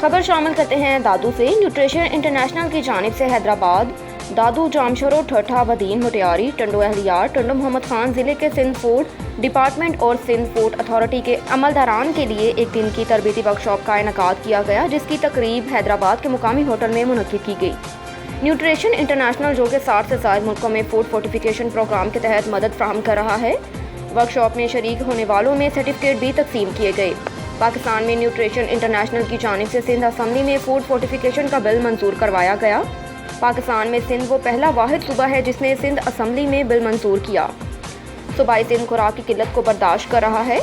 खबर शामिल करते हैं दादू से। न्यूट्रिशन इंटरनेशनल की जानिब से हैदराबाद दादू जामशरो ठट्ठा बदीन मुटियारी टंडो अहलियार टंडो मोहम्मद खान ज़िले के सिंध फूड डिपार्टमेंट और सिंध फूड अथॉरिटी के अमलदारान के लिए एक दिन की तरबीती वर्कशॉप का इनेकाद किया गया, जिसकी तकरीब हैदराबाद के मुकामी होटल में मुनक्किद की गई। न्यूट्रिशन इंटरनेशनल जो कि 60 से ज़ायद मुल्कों में फूड फोर्टिफिकेशन प्रोग्राम के तहत मदद फराहम कर रहा है, वर्कशॉप में शरीक होने वालों में सर्टिफिकेट भी तकसीम किए गए। पाकिस्तान में न्यूट्रिशन इंटरनेशनल की जानिब से सिंध असम्बली में फूड फोर्टिफिकेशन का बिल मंजूर करवाया गया। पाकिस्तान में सिंध वो पहला वाहिद सूबा है जिसने सिंध असम्बली में बिल मंजूर किया। सूबाई सिंध खुराक की किल्लत को बर्दाश्त कर रहा है।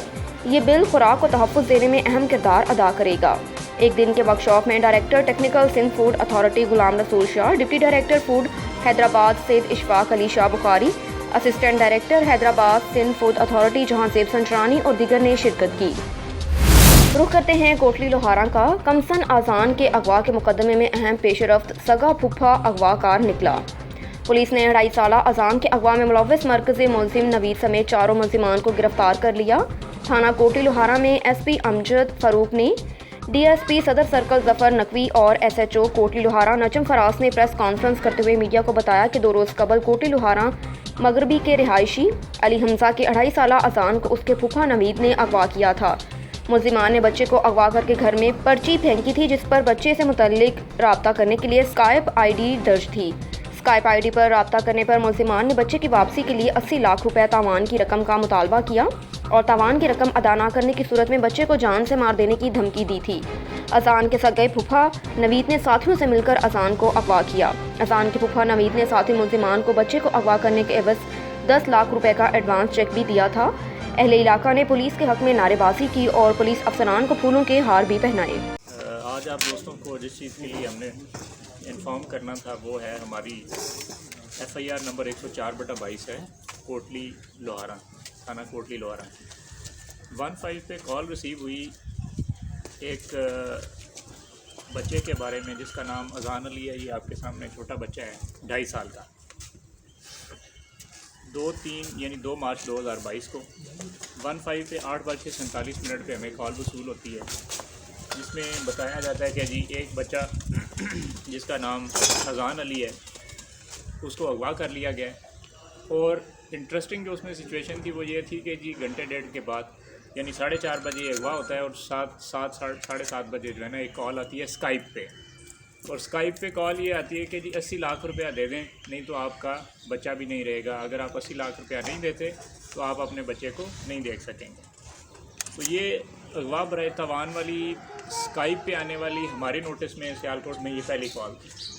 ये बिल खुराक को तहफ़्फ़ुज़ देने में अहम किरदार अदा करेगा। एक दिन के वर्कशॉप में director technical Sindh food authority Ghulam Rasool Shah, deputy director food Hyderabad Syed Ishfaq Ali Shah Bukhari, assistant director Hyderabad Sindh food authority Jahanzeb Sancharani और दीगर ने शिरकत की। रुख करते हैं कोटली लोहारा का। कमसन आज़ान के अगवा के मुकदमे में अहम पेशरफ्त सगा फुफ्फा अगवाकार निकला। पुलिस ने 2.5 साला अज़ान के अगवा में मुलव्वस मरकज़ी मुलजिम नवीद समेत 4 मुलजिमान को गिरफ्तार कर लिया। थाना कोटली लोहारा में SP अमजद फ़ारूक ने DSP सदर सर्कल जफ़र नकवी और SHO कोटली लोहारा नजम फराज ने प्रेस कॉन्फ्रेंस करते हुए मीडिया को बताया कि 2 रोज़ कबल कोटली लोहारा मगरबी के रिहायशी अली हमजा के 2.5 साला अज़ान को उसके फुफा नवीद ने अगवा किया था। मुलजिमान ने बच्चे को अगवा करके घर में पर्ची फेंकी थी, जिस पर बच्चे से मुतल्लिक राब्ता करने के लिए स्काइप ID दर्ज थी। स्काइप ID पर राब्ता करने पर मुलजिमान ने बच्चे की वापसी के लिए 80 लाख रुपए तावान की रकम का मुतालबा किया और तावान की रकम अदा न करने की सूरत में बच्चे को जान से मार देने की धमकी दी थी। अज़ान के सगे फुफा नवीद ने साथियों से मिलकर अज़ान को अगवा किया। अज़ान के फुफा नवीद ने साथी मुलजिमान को बच्चे को अगवा करने के एवज 10 लाख रुपए का एडवांस चेक भी दिया था। अहले इलाका ने पुलिस के हक में नारेबाजी की और पुलिस अफसरान को फूलों के हार भी पहनाए। आज आप दोस्तों को जिस चीज़ के लिए हमने इन्फॉर्म करना था वो है हमारी FIR नंबर 104/22 है कोटली लोहारा, थाना कोटली लोहारा। 15 पे कॉल रिसीव हुई एक बच्चे के बारे में जिसका नाम अज़ान अली है। ये आपके सामने छोटा बच्चा है 2.5 साल का। 2 मार्च 2022 को 15 पे 8:47 पे हमें कॉल वसूल होती है, जिसमें बताया जाता है कि जी एक बच्चा जिसका नाम अज़ान अली है उसको अगवा कर लिया गया है। और इंटरेस्टिंग जो उसमें सिचुएशन थी वो ये थी कि जी घंटे डेढ़ के बाद यानी 4:30 बजे अगवा होता है और 7 बजे जो है ना एक कॉल आती है स्काइप पे। और स्काइप पे कॉल ये आती है कि जी 80 लाख रुपया दे दें, नहीं तो आपका बच्चा भी नहीं रहेगा। अगर आप 80 लाख रुपया नहीं देते तो आप अपने बच्चे को नहीं देख सकेंगे। तो ये अगवा बराए तवान वाली स्काइप पे आने वाली हमारे नोटिस में सियालकोट में ये पहली कॉल।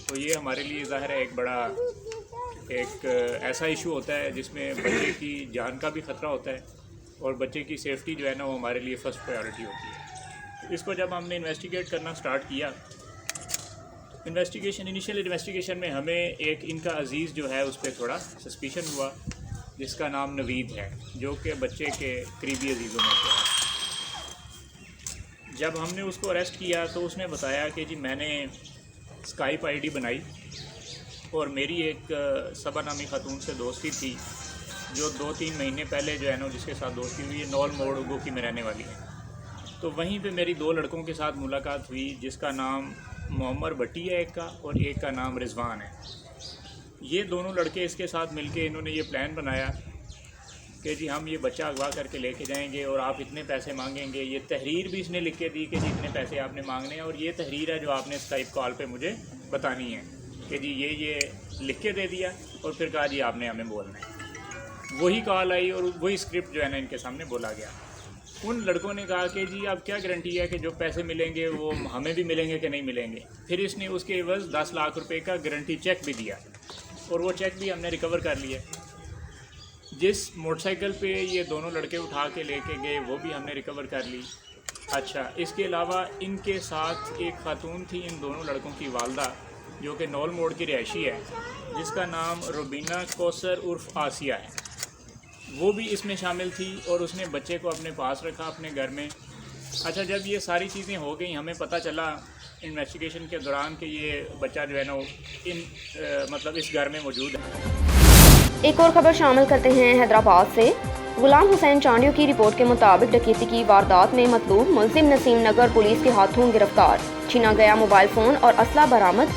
तो ये हमारे लिए ज़ाहिर है एक ऐसा इशू होता है जिसमें बच्चे की जान का भी ख़तरा होता है और बच्चे की सेफ़्टी जो है ना वो हमारे लिए फ़र्स्ट प्रायोरिटी होती है। इसको जब हमने इन्वेस्टिगेट करना स्टार्ट किया, इनिशियल इन्वेस्टिगेशन में हमें एक इनका अजीज़ जो है उस पर थोड़ा सस्पिशन हुआ, जिसका नाम नवीद है, जो कि बच्चे के करीबी अजीज़ों में से है। जब हमने उसको अरेस्ट किया तो उसने बताया कि जी मैंने स्काइप ID बनाई और मेरी एक सबा नामी खातून से दोस्ती थी जो 2-3 महीने पहले जो है ना जिसके साथ दोस्ती हुई है नौल मोड़ उगोकी में रहने वाली है। तो वहीं पे मेरी 2 लड़कों के साथ मुलाकात हुई, जिसका नाम मोहम्मद भट्टी है एक का और एक का नाम रिजवान है। ये दोनों लड़के इसके साथ मिलके इन्होंने ये प्लान बनाया कि जी हम ये बच्चा अगवा करके लेके जाएंगे और आप इतने पैसे मांगेंगे। ये तहरीर भी इसने लिख के दी कि जी इतने पैसे आपने मांगने हैं और ये तहरीर है जो आपने स्काइप कॉल पे मुझे बतानी है कि जी ये लिख के दे दिया और फिर कहा जी आपने हमें बोलना है। वही कॉल आई और वही स्क्रिप्ट जो है ना इनके सामने बोला गया। उन लड़कों ने कहा कि जी अब क्या गारंटी है कि जो पैसे मिलेंगे वो हमें भी मिलेंगे कि नहीं मिलेंगे। फिर इसने उसके एवज़ 10 लाख रुपए का गारंटी चेक भी दिया और वो चेक भी हमने रिकवर कर लिया। जिस मोटरसाइकिल पे ये दोनों लड़के उठा के लेके गए वो भी हमने रिकवर कर ली। अच्छा, इसके अलावा इनके साथ एक खातून थी इन दोनों लड़कों की वालदा, जो कि नौल मोड़ की रिहायशी है, जिसका नाम रुबीना कौसर उर्फ आसिया है। वो भी इसमें शामिल थी और उसने बच्चे को अपने पास रखा अपने घर में। अच्छा, जब ये सारी चीज़ें हो गई हमें पता चला इन्वेस्टिगेशन के दौरान कि ये बच्चा जो है ना मतलब इस घर में मौजूद है। एक और खबर शामिल करते हैं हैदराबाद से। गुलाम हुसैन चांडियों की रिपोर्ट के मुताबिक डकैती की वारदात में मतलूब मुलजिम नसीम नगर पुलिस के हाथों गिरफ्तार। छीना गया मोबाइल फ़ोन और असला बरामद।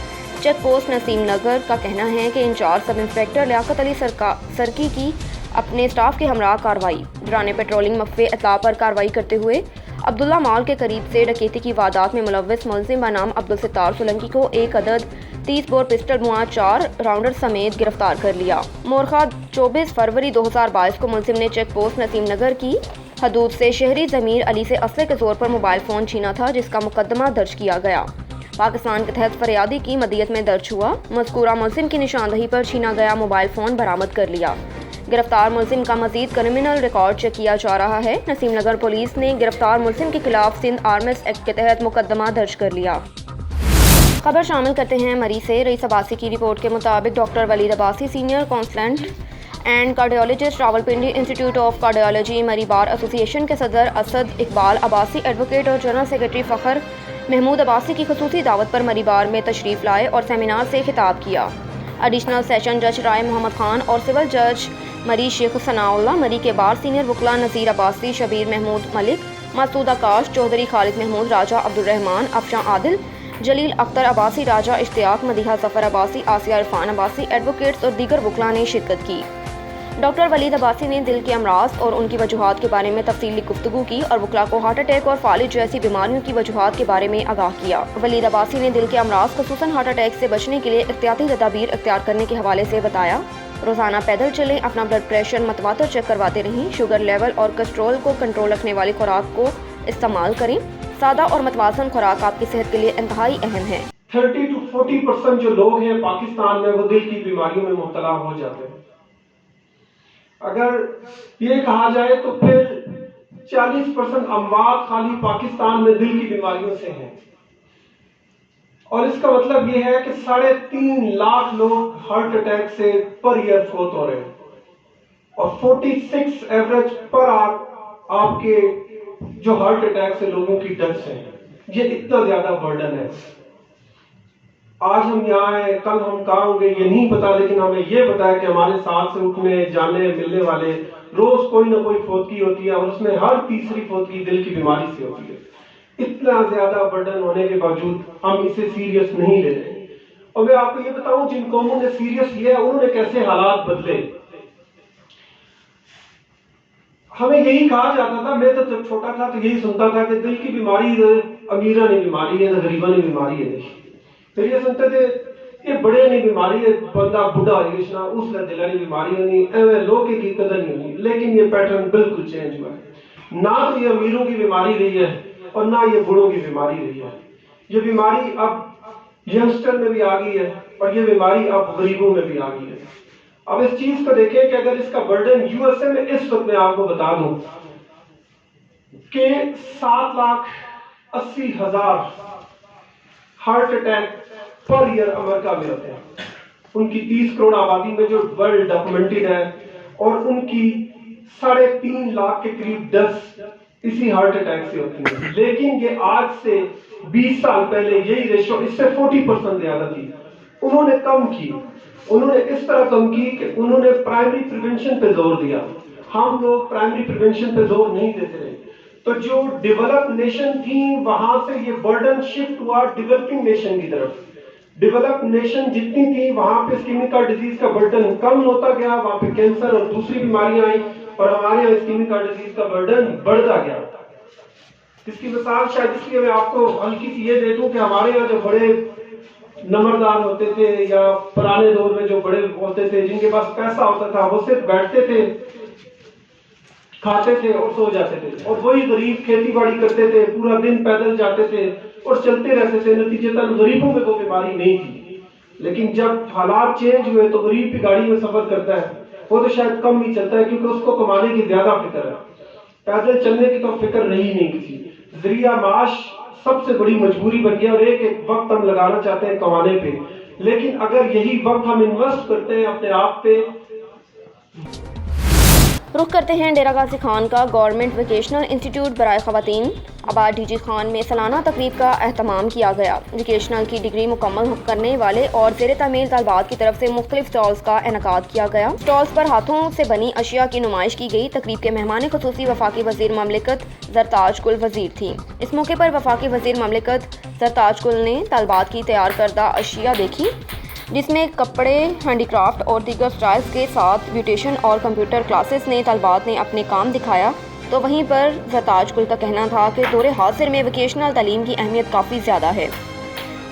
चेक पोस्ट नसीम नगर का कहना है कि in charge sub inspector Liaquat Ali सरकी की अपने स्टाफ के हमरा कार्रवाई दौरान पेट्रोलिंग मख्फी इत्तला पर कार्रवाई करते हुए अब्दुल्ला मॉल के करीब से डकैती की वारदात में मुलव्विस मुलजिम बनाम अब्दुल सत्तार सोलंकी को एक अदद 30 बोर पिस्टल मुआ 4 राउंडर समेत गिरफ्तार कर लिया। मोरखा 24 फरवरी 2022 को मुलजिम ने चेक पोस्ट नसीम नगर की हदूद से शहरी ज़मीर अली से असले के जोर पर मोबाइल फ़ोन छीना था, जिसका मुकदमा दर्ज किया गया। पाकिस्तान के तहत फरियादी की मदियत में दर्ज हुआ। मज़कूरा मुलजिम की निशानदही पर छीना गया मोबाइल फ़ोन बरामद कर लिया। गिरफ्तार मुलजिम का मजीद क्रिमिनल रिकॉर्ड चेक किया जा रहा है। नसीम नगर पुलिस ने गिरफ्तार मुलजिम के खिलाफ सिंध आर्म्स एक्ट के तहत मुकदमा दर्ज कर लिया। खबर शामिल करते हैं मरी से। रईस अब्बासी की रिपोर्ट के मुताबिक doctor Waleed Abbasi senior consultant and cardiologist Rawalpindi institute of cardiology Murree bar association के सदर असद इकबाल अब्बासी एडवोकेट और जनरल सेक्रेटरी फ़खर महमूद अब्बासी की खुसूसी दावत पर मरी बार में तशरीफ़ लाए और सेमिनार से खिताब किया। एडिशनल सेशन जज राय मोहम्मद खान और सिविल जज मरी शेख सनाउल्लाह मरी के बार सीनियर वकला नज़ीर अब्बासी, शबीर महमूद मलिक, मसूद आकाश चौधरी, खालिद महमूद, राजा अब्दुर्रहमान, अफशां आदिल, जलील अख्तर अब्बासी, राजा इश्तियाक, मदीहा ज़फ़र अब्बासी, आसिया इरफान अब्बासी, एडवोकेट्स और दीगर वकला ने शिरकत की। डॉक्टर वलीद अब्बासी ने दिल के अमराज और उनकी वजूहात के बारे में तफसीली गुफ्तगू की और वकला को हार्ट अटैक और फालिज जैसी बीमारियों की वजूहात के बारे में आगाह किया। वलीद अब्बासी ने दिल के अमराज खुसूसन हार्ट अटैक से बचने के लिए एहतियाती तदाबीर इख्तियार करने के हवाले से बताया। रोज़ाना पैदल चलें, अपना ब्लड प्रेशर मतवातर चेक करवाते रहें, शुगर लेवल और कोलेस्ट्रॉल को कंट्रोल रखने वाली खुराक को इस्तेमाल करें। सादा और मतवाज़न खुराक आपकी सेहत के लिए इंतहाई अहम है। 30 to 40% जो लोग हैं पाकिस्तान में वो दिल की बीमारियों में मुब्तला हो जाते हैं। अगर ये कहा जाए तो फिर 40% अमवात खाली पाकिस्तान में दिल की बीमारियों से हैं, और इसका मतलब ये है कि 3.5 लाख लोग हार्ट अटैक से पर ईयर फौत हो रहे हैं और 46 एवरेज पर आवर आपके जो हार्ट अटैक से लोगों की डेथ्स हैं। ये इतना ज्यादा बर्डन है। आज हम यहाँ आए, कल हम कहाँ होंगे ये नहीं पता, लेकिन हमें ये पता है कि हमारे साथ से उठने जाने मिलने वाले रोज कोई ना कोई फौतगी होती है और उसमें हर तीसरी फौतगी दिल की बीमारी से होती है। इतना ज्यादा बर्डन होने के बावजूद हम इसे सीरियस नहीं ले रहे। और मैं आपको ये बताऊं, जिन कौमों ने सीरियस लिया उन्होंने कैसे हालात बदले। हमें यही कहा जाता था, मैं तो जब छोटा था तो यही सुनता था कि दिल की बीमारी अमीरा ने बीमारी है, गरीबा ने बीमारी है। फिर ये सुनते थे ये बड़े ने बीमारी है, बंदा बुढ़ा हो उसने दिल की बीमारी होनी, एवं लोग की कदर नहीं होनी। लेकिन ये पैटर्न बिल्कुल चेंज हुआ है। ना तो ये अमीरों की बीमारी रही है और ना ये बूढ़ों की बीमारी रही है। ये बीमारी अब यंगस्टर में भी आ गई है और ये बीमारी अब गरीबों में भी आ गई है। अब इस चीज को देखें कि अगर इसका बर्डन यूएसए में इस वक्त मैं आपको बता दूं कि 7,80,000 heart attack per year America में होते हैं। उनकी 30 करोड़ आबादी में जो वर्ल्ड डॉक्यूमेंटेड है, और उनकी 3.5 लाख के करीब डेथ्स इसी हार्ट अटैक से होती है। लेकिन ये आज से 20 साल पहले यही रेशो इससे 40% ज्यादा थी। उन्होंने कम की, उन्होंने इस तरह कम की कि उन्होंने प्राइमरी प्रिवेंशन पे जोर दिया। हम लोग प्राइमरी प्रिवेंशन पे जोर नहीं देते रहे, तो जो डेवलप नेशन थी वहां से ये बर्डन शिफ्ट हुआ डेवलपिंग नेशन की तरफ। डेवलप नेशन जितनी थी वहां पे इस्कीमिक हार्ट डिजीज का बर्डन कम होता गया, वहां पे कैंसर और दूसरी बीमारियां आई, और हमारे यहाँ इस्कीमिक हार्ट डिजीज का बर्डन बढ़ता गया। इसकी मिसाल शायद इसलिए मैं आपको हल्की सी ये दे दूं कि हमारे यहाँ जो बड़े नंबरदार होते थे या पुराने दौर में जो बड़े होते थे, जिनके पास पैसा होता था, वो सिर्फ बैठते थे, खाते थे और सो जाते थे। और वही गरीब खेती बाड़ी करते थे, पूरा दिन पैदल जाते थे और चलते रहते थे। नतीजतन गरीबों में वो बीमारी नहीं थी। लेकिन जब हालात चेंज हुए तो गरीब भी गाड़ी में सफर करता है, वो तो शायद कम ही चलता है क्योंकि उसको कमाने की ज्यादा फिक्र है। पैदल चलने की तो फिक्र रही नहीं किसी। जरिया माश सबसे बड़ी मजबूरी बन गया और एक वक्त हम लगाना चाहते हैं कमाने पे, लेकिन अगर यही वक्त हम इन्वेस्ट करते हैं अपने आप पे। رخ کرتے ہیں ڈیرہ غازی خان کا گورنمنٹ ووکیشنل انسٹیٹیوٹ برائے خواتین آباد ڈی جی خان میں سالانہ تقریب کا اہتمام کیا گیا۔ ووکیشنل کی ڈگری مکمل کرنے والے اور زیر تعمیل طالبات کی طرف سے مختلف سٹالز کا انعقاد کیا گیا۔ سٹالز پر ہاتھوں سے بنی اشیاء کی نمائش کی گئی۔ تقریب کے مہمان خصوصی وفاقی وزیر مملکت زرتاج گل وزیر تھیں۔ اس موقع پر وفاقی وزیر مملکت زرتاج گل نے طالبات کی تیار کردہ اشیاء دیکھی، جس میں کپڑے، ہینڈی کرافٹ اور دیگر سٹائلز کے ساتھ بیوٹیشن اور کمپیوٹر کلاسز نے طالبات نے اپنے کام دکھایا۔ تو وہیں پر زرتاج گل کا کہنا تھا کہ دور حاضر میں ووکیشنل تعلیم کی اہمیت کافی زیادہ ہے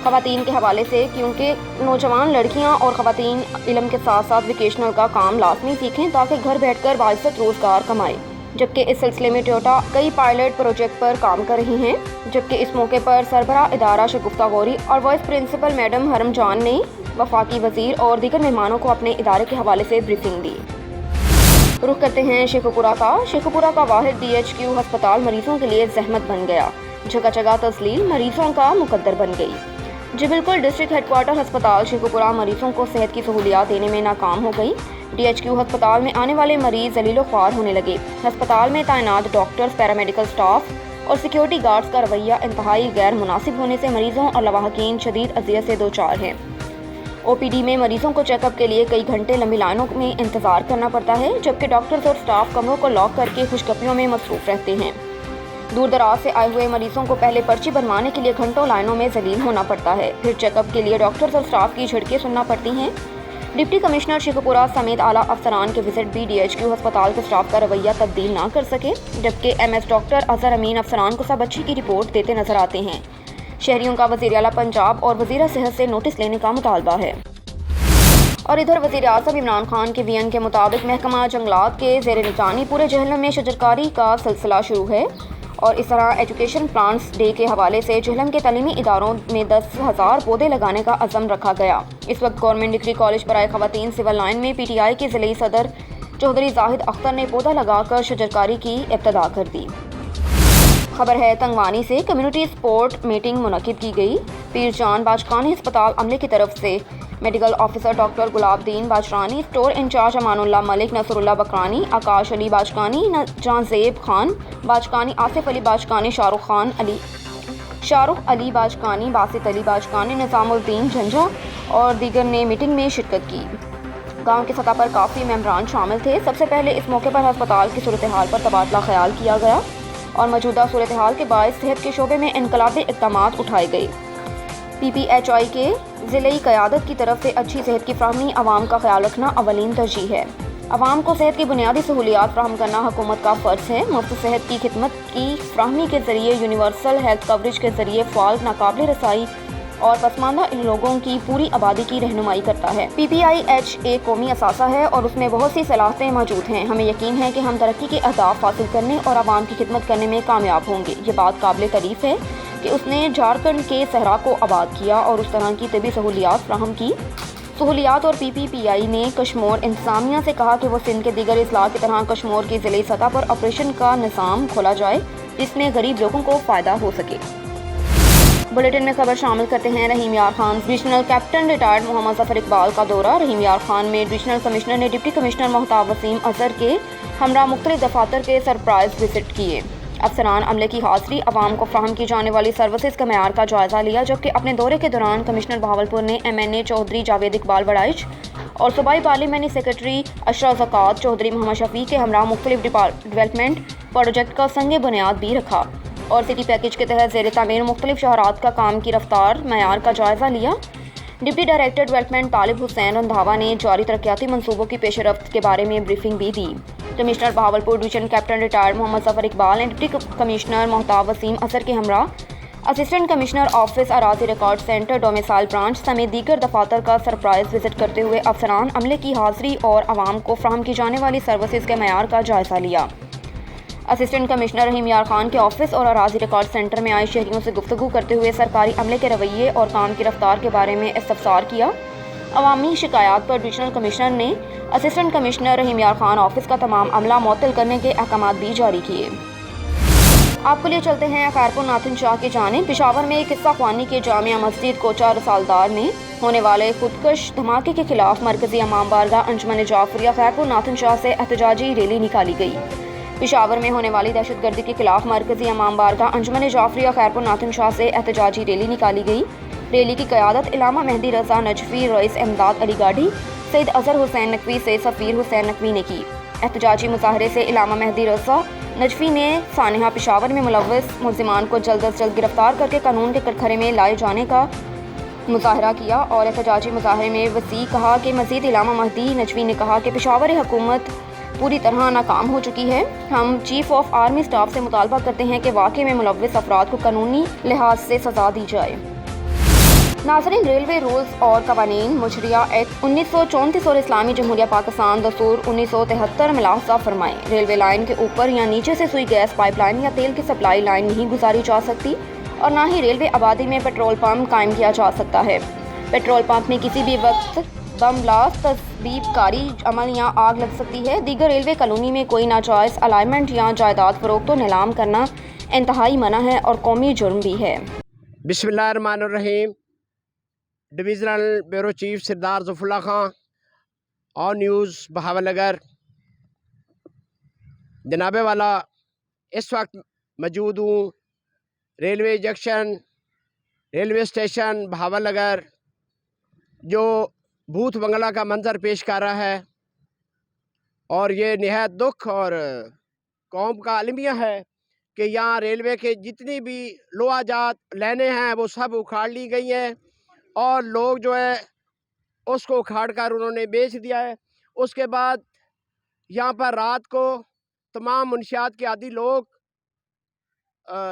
خواتین کے حوالے سے، کیونکہ نوجوان لڑکیاں اور خواتین علم کے ساتھ ساتھ ووکیشنل کا کام لازمی سیکھیں تاکہ گھر بیٹھ کر باعزت روزگار کمائیں۔ جبکہ اس سلسلے میں ٹویوٹا کئی پائلٹ پروجیکٹ پر کام کر رہی ہیں۔ جبکہ اس موقع پر سربراہ ادارہ شگفتہ غوری اور وائس پرنسپل میڈم حرم جان نے وفاقی وزیر اور دیگر مہمانوں کو اپنے ادارے کے حوالے سے بریفنگ دی۔ رخ کرتے ہیں شیخو پورہ کا۔ شیخو پورہ کا واحد DHQ ہسپتال مریضوں کے لیے زحمت بن گیا۔ جگہ جگہ تذلیل مریضوں کا مقدر بن گئی۔ جی بالکل، ڈسٹرکٹ ہیڈ کوارٹر ہسپتال شیخو پورہ مریضوں کو صحت کی سہولیات دینے میں ناکام ہو گئی۔ DHQ ہسپتال میں آنے والے مریض ذلیل و خوار ہونے لگے۔ ہسپتال میں تعینات ڈاکٹرز، پیرامیڈیکل سٹاف اور سیکیورٹی گارڈز کا رویہ انتہائی غیر مناسب ہونے سے مریضوں اور لواحقین شدید اذیت سے دوچار ہیں۔ OPD میں مریضوں کو چیک اپ کے لیے کئی گھنٹے لمبی لائنوں میں انتظار کرنا پڑتا ہے، جبکہ ڈاکٹرز اور سٹاف کمروں کو لاک کر کے خوشگپیوں میں مصروف رہتے ہیں۔ دور دراز سے آئے ہوئے مریضوں کو پہلے پرچی بنوانے کے لیے گھنٹوں لائنوں میں ذلیل ہونا پڑتا ہے، پھر چیک اپ کے لیے ڈاکٹرز اور سٹاف کی جھڑکیں سننا پڑتی ہیں۔ ڈپٹی کمشنر شیخو پورہ سمیت اعلیٰ افسران کے وزٹ بھی DHQ ہسپتال کے سٹاف کا رویہ تبدیل نہ کر سکے، جبکہ MS ڈاکٹر اظہر امین افسران کو سب اچھی کی رپورٹ دیتے نظر آتے ہیں۔ شہریوں کا وزیر اعلیٰ پنجاب اور وزیر صحت سے نوٹس لینے کا مطالبہ ہے۔ اور ادھر وزیر اعظم عمران خان کے VN کے مطابق محکمہ جنگلات کے زیر نگرانی پورے جہلم میں شجرکاری کا سلسلہ شروع ہے، اور اس طرح ایجوکیشن پلانٹس ڈے کے حوالے سے جہلم کے تعلیمی اداروں میں 10,000 پودے لگانے کا عزم رکھا گیا۔ اس وقت گورنمنٹ ڈگری کالج برائے خواتین سول لائن میں PTI کے ضلعی صدر چودھری زاہد اختر نے پودا لگا کر شجرکاری کی ابتدا کر دی۔ خبر ہے تنگوانی سے، کمیونٹی سپورٹ میٹنگ منعقد کی گئی۔ پیر جان باجکانی ہسپتال عملے کی طرف سے میڈیکل آفیسر ڈاکٹر گلاب دین باجرانی، اسٹور انچارج امان اللہ ملک، نصر اللہ بکرانی، آکاش علی باجکانی، جان زیب خان باجکانی، آصف علی باجکانی، شاہ رخ علی باجکانی، باسط علی باجکانی، نظام الدین جھنجھا اور دیگر نے میٹنگ میں شرکت کی۔ گاؤں کی سطح پر کافی ممبران شامل تھے۔ سب سے پہلے اس موقع پر ہسپتال کی صورتحال پر تبادلہ خیال کیا گیا اور موجودہ صورتحال کے باعث صحت کے شعبے میں انقلابی اقدامات اٹھائے گئے۔ PPHI کے ضلعی قیادت کی طرف سے اچھی صحت کی فراہمی عوام کا خیال رکھنا اولین ترجیح ہے۔ عوام کو صحت کی بنیادی سہولیات فراہم کرنا حکومت کا فرض ہے۔ مفت صحت کی خدمت کی فراہمی کے ذریعے یونیورسل ہیلتھ کوریج کے ذریعے فعال ناقابل رسائی اور پسماندہ لوگوں کی پوری آبادی کی رہنمائی کرتا ہے۔ PPIH ایک قومی اثاثہ ہے اور اس میں بہت سی صلاحیتیں موجود ہیں۔ ہمیں یقین ہے کہ ہم ترقی کے اہداف حاصل کرنے اور عوام کی خدمت کرنے میں کامیاب ہوں گے۔ یہ بات قابل تعریف ہے کہ اس نے جھارکھنڈ کے صحرا کو آباد کیا اور اس طرح کی طبی سہولیات فراہم کی۔ سہولیات اور PPPI نے کشمور انتظامیہ سے کہا کہ وہ سندھ کے دیگر اضلاع کی طرح کشمور کی ضلعی سطح پر آپریشن کا نظام کھولا جائے جس میں غریب لوگوں کو فائدہ ہو سکے۔ بلیٹن میں خبر شامل کرتے ہیں رحیم یار Khan divisional captain retired Muhammad Zafar Iqbal کا دورہ۔ رحیم یار خان میں ڈویژنل کمشنر نے ڈپٹی کمشنر محتاب وسیم اظہر کے ہمراہ مختلف دفاتر کے سرپرائز وزٹ کیے۔ افسران عملے کی حاضری، عوام کو فراہم کی جانے والی سروسز کے معیار کا جائزہ لیا، جبکہ اپنے دورے کے دوران کمشنر بہاولپور نے MNA چودھری جاوید اقبال وڑائچ اور صوبائی پارلیمانی سیکرٹری اشرف زکوٰۃ چودھری محمد شفیع کے ہمراہ مختلف ڈیولپمنٹ پروجیکٹ کا سنگ بنیاد بھی رکھا اور سٹی پیکج کے تحت زیر تعمیر مختلف شہرات کا کام کی رفتار معیار کا جائزہ لیا۔ ڈپٹی ڈائریکٹر ڈیولپمنٹ طالب حسین رندھاوا نے جاری ترقیاتی منصوبوں کی پیش رفت کے بارے میں بریفنگ بھی دی۔ Commissioner Bahawalpur division captain retired Muhammad Zafar Iqbal نے ڈپٹی کمشنر محتاب وسیم اظہر کے ہمراہ اسسٹنٹ کمشنر آفس اراضی ریکارڈ سینٹر ڈومیسائل برانچ سمیت دیگر دفاتر کا سرپرائز وزٹ کرتے ہوئے افسران عملے کی حاضری اور عوام کو فراہم کی جانے والی سروسز کے معیار کا جائزہ لیا۔ اسسٹنٹ کمشنر رحیم یار خان کے آفس اور اراضی ریکارڈ سینٹر میں آئے شہریوں سے گفتگو کرتے ہوئے سرکاری عملے کے رویے اور کام کی رفتار کے بارے میں استفسار کیا۔ عوامی شکایات پر ڈویژنل کمشنر نے اسسٹنٹ کمشنر رحیم یار خان آفس کا تمام عملہ معطل کرنے کے احکامات بھی جاری کیے۔ आपको लिए चलते हैं खैरपुर नाथन शाह की जानिब। पेशावर में किस्सा ख्वानी की जामिया मस्जिद कोचा रसालदार में होने वाले खुदकश धमाके के खिलाफ मरकजी इमाम बारगाह अंजुमन जाफरिया खैरपुर नाथन शाह से एहतजाजी रैली निकाली गई। पेशावर में होने वाली दहशतगर्दी के खिलाफ मरकजी इमाम बारगाह अंजुमन जाफरिया खैरपुर नाथन शाह से एहतजाजी रैली निकाली गई। रैली की क़यादत इलामा मेहदी रजा नजफी, रईस इमदाद अली गाड़ी, सैयद अजहर हुसैन नकवी से सफ़ीर हुसैन नकवी ने की। एहतजाजी मुजाहरे से इलामा मेहदी रजा नजफी ने सानिहा पेशावर में मुलव्वस मुलजिमान को जल्द अज जल्द गिरफ्तार करके कानून के कटघरे में लाए जाने का मुजाहरा किया और एहतजाजी मुजाहरे में वसी कहा कि मज़ीद इलामा मेहदी नजफी ने कहा कि पेशावर हुकूमत पूरी तरह नाकाम हो चुकी है। हम चीफ ऑफ आर्मी स्टाफ से मुतालबा करते हैं कि वाक़े में मुलव्वस अफराद को कानूनी लिहाज से सज़ा दी जाए। नाज़रीन, रेलवे रूल्स और कवानीन मुशरिया एक्ट 1934 और इस्लामी जमहूरिया पाकिस्तान दस्तूर 1973 मुलाहजा फरमाएं। रेलवे लाइन के ऊपर या नीचे से सुई गैस पाइपलाइन या तेल की सप्लाई लाइन नहीं गुजारी जा सकती और ना ही रेलवे आबादी में पेट्रोल पंप कायम किया जा सकता है। पेट्रोल पंप में किसी भी वक्त बम ब्लास्ट, तस्बीबकारी अमल या आग लग सकती है। दीगर रेलवे कॉलोनी में कोई नाजायज़ अलाइनमेंट या जायदाद फरोख्त व नीलाम करना इंतहाई मना है और कौमी जुर्म भी है। बिस्मिल्लाहिर्रहमानिर्रहीम। Divisional bureau chief Sardar Zafarullah Khan, on news Bahawalnagar. जनाबे वाला इस वक्त मौजूद हूँ railway junction railway station Bahawalnagar, जो भूत बंगला का मंजर पेश कर रहा है और ये निहायत दुख और कौम का अलमिया है कि यहाँ रेलवे के जितनी भी लोहाजात लाइनें हैं वो सब उखाड़ ली गई हैं और लोग जो है उसको उखाड़ कर उन्होंने बेच दिया है। उसके बाद यहाँ पर रात को तमाम मुनशियात के आदि लोग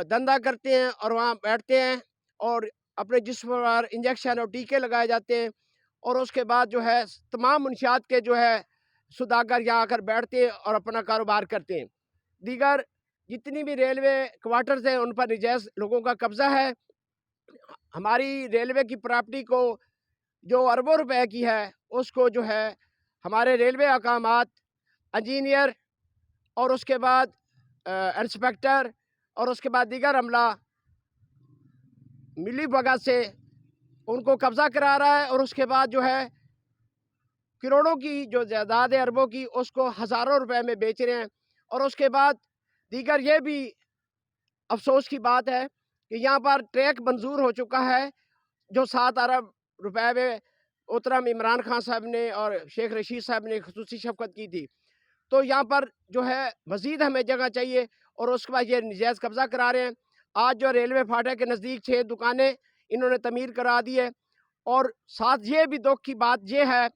धंधा करते हैं और वहाँ बैठते हैं और अपने जिस्म पर इंजेक्शन और टीके लगाए जाते हैं और उसके बाद जो है तमाम मुनशियात के जो है सुदागर यहाँ आकर बैठते हैं और अपना कारोबार करते हैं। दीगर जितनी भी रेलवे क्वार्टर्स हैं उन पर नजायज़ लोगों का कब्ज़ा है। हमारी रेलवे की प्रॉपर्टी को जो अरबों रुपए की है उसको जो है हमारे रेलवे अकामात, इंजीनियर और उसके बाद इंस्पेक्टर और उसके बाद दीगर अमला मिली भगत से उनको कब्ज़ा करा रहा है और उसके बाद जो है करोड़ों की जो जायदाद है अरबों की उसको हज़ारों रुपए में बेच रहे हैं। और उसके बाद दीगर ये भी अफसोस की बात है कि यहाँ पर ट्रैक मंजूर हो चुका है जो 7 अरब रुपए में उतरम इमरान खान साहब ने और शेख रशीद साहब ने खुसूसी शफकत की थी। तो यहाँ पर जो है मज़ीद हमें जगह चाहिए और उसके बाद ये नजायज़ कब्ज़ा करा रहे हैं। आज जो रेलवे फाटक के नज़दीक 6 दुकानें इन्होंने तमीर करा दी है और साथ ये भी दुख की बात ये है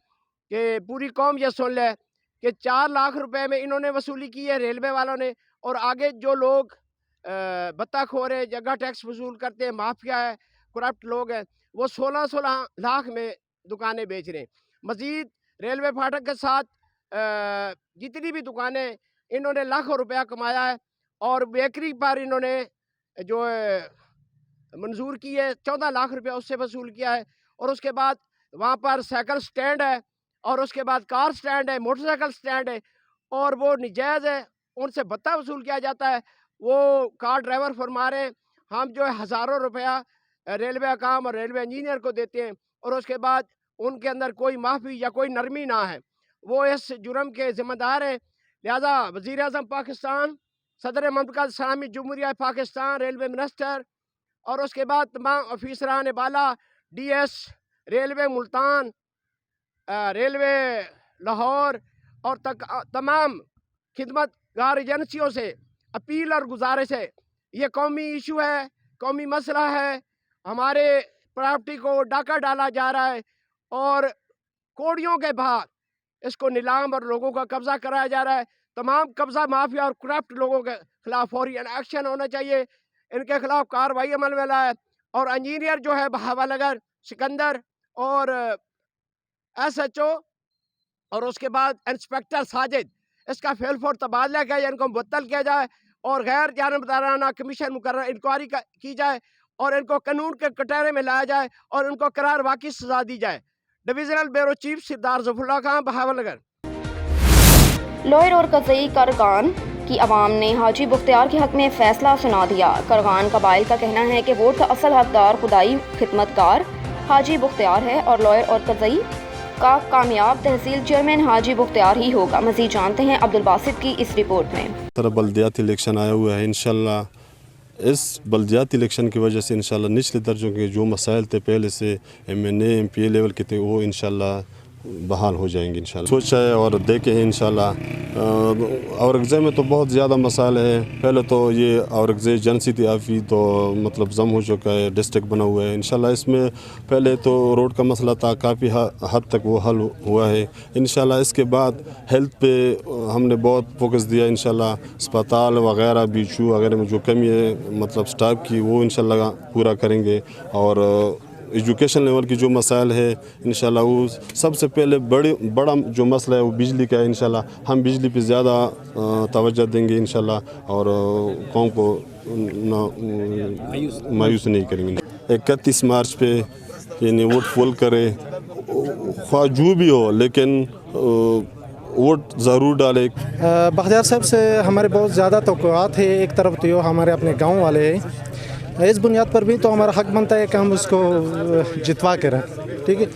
कि पूरी कौम ये सुन ले कि 4 लाख रुपए में इन्होंने वसूली की है रेलवे वालों ने और आगे जो लोग बत्ताखोर है, जगह टैक्स वसूल करते हैं, माफिया है, करप्ट लोग हैं, वो 16-16 लाख में दुकानें बेच रहे हैं। मज़ीद रेलवे फाटक के साथ जितनी भी दुकानें इन्होंने लाखों रुपया कमाया है और बेकरी पर इन्होंने जो मंजूर की है 14 लाख रुपया उससे वसूल किया है। और उसके बाद वहाँ पर साइकिल स्टैंड है और उसके बाद कार स्टैंड है, मोटरसाइकिल स्टैंड है और वो नजायज़ है, उनसे भत्ता वसूल किया जाता है। वो कार ड्राइवर फरमा रहे हैं हम जो है हज़ारों रुपया रेलवे अकाम और रेलवे इंजीनियर को देते हैं और उसके बाद उनके अंदर कोई माफ़ी या कोई नरमी ना है, वो इस जुर्म के ज़िम्मेदार हैं। लिहाजा वज़ीर आज़म पाकिस्तान, सदर ममलकत इस्लामी जमहूरिया पाकिस्तान, रेलवे मिनिस्टर और उसके बाद तमाम ऑफिसरान बाला, DS railway Multan, railway Lahore और तमाम खिदमतगार एजेंसियों से अपील और गुजारिश है, ये कौमी इशू है, कौमी मसला है। हमारे प्रॉपर्टी को डाका डाला जा रहा है और कोड़ियों के भाग इसको नीलाम और लोगों का कब्ज़ा कराया जा रहा है। तमाम कब्ज़ा माफिया और करप्ट लोगों के खिलाफ फौरी एक्शन होना चाहिए, इनके खिलाफ कार्रवाई अमल में लाए और इंजीनियर जो है बहावलनगर सिकंदर और SHO और उसके बाद इंस्पेक्टर साजिद, इसका फेल फॉर तबादला किया जाए, इनको मुअत्तल किया जाए और गैर जानबदाराना कमीशन मुकर्रर इंक्वायरी की जाए और इनको कानून के कटहरे में लाया जाए और इनको करार वाकई सजा दी जाए। डिवीजनल ब्यूरो चीफ सरदार ज़फ़रुल्लाह खां, बहावलनगर। लॉयर और कज़ई कारकान कि अवाम ने हाजी बुख्तियार के हक में फैसला सुना दिया। करगान कबाइल का कहना है कि वोट का असल हकदार खुदाई खिदमतकार हाजी बुख्तियार है और लॉयर और कज़ई का कामयाब तहसील चेयरमैन हाजी बुख्तियार ही होगा। मज़ीद जानते हैं अब्दुल बासित की इस रिपोर्ट में। तरह बल्दियाती इलेक्शन आया हुआ है, इंशाल्लाह इस बल्दियाती इलेक्शन की वजह से इंशाल्लाह निचले दर्जों के जो मसाइल थे पहले से MNA MPA लेवल के थे वो इंशाल्लाह बहाल हो जाएंगे इंशाल्लाह। सोचा है और देखे हैं इंशाल्लाह। औरंगज़ेब में तो बहुत ज़्यादा मसाइल है। पहले तो ये औरंगज़ेब जनसी थी आफी तो मतलब जम हो चुका है, डिस्ट्रिक्ट बना हुआ है इंशाल्लाह। इसमें पहले तो रोड का मसला था, काफ़ी हद तक वो हल हुआ है इंशाल्लाह। इसके बाद हेल्थ पे हमने बहुत फोकस दिया इंशाल्लाह। अस्पताल वगैरह बीचू वगैरह में जो कमी है मतलब स्टाफ की वो इंशाल्लाह पूरा करेंगे। और एजुकेशन लेवल की जो मसाइल है इंशाल्लाह वो सबसे पहले बड़ा जो मसला है वो बिजली का है इंशाल्लाह। हम बिजली पे ज़्यादा तवज्जो देंगे इंशाल्लाह और कौम को मायूस नहीं करेंगे। 31 मार्च पे यानी वोट फुल करे, ख्वाह जो भी हो लेकिन वोट ज़रूर डाले। बख्तियार साहब से हमारे बहुत ज़्यादा तवक्कुआत है। एक तरफ तो ये हमारे अपने गांव वाले हैं, इस बुनियाद पर भी तो हमारा हक बनता है कि हम उसको जितवा के रहें, ठीक है।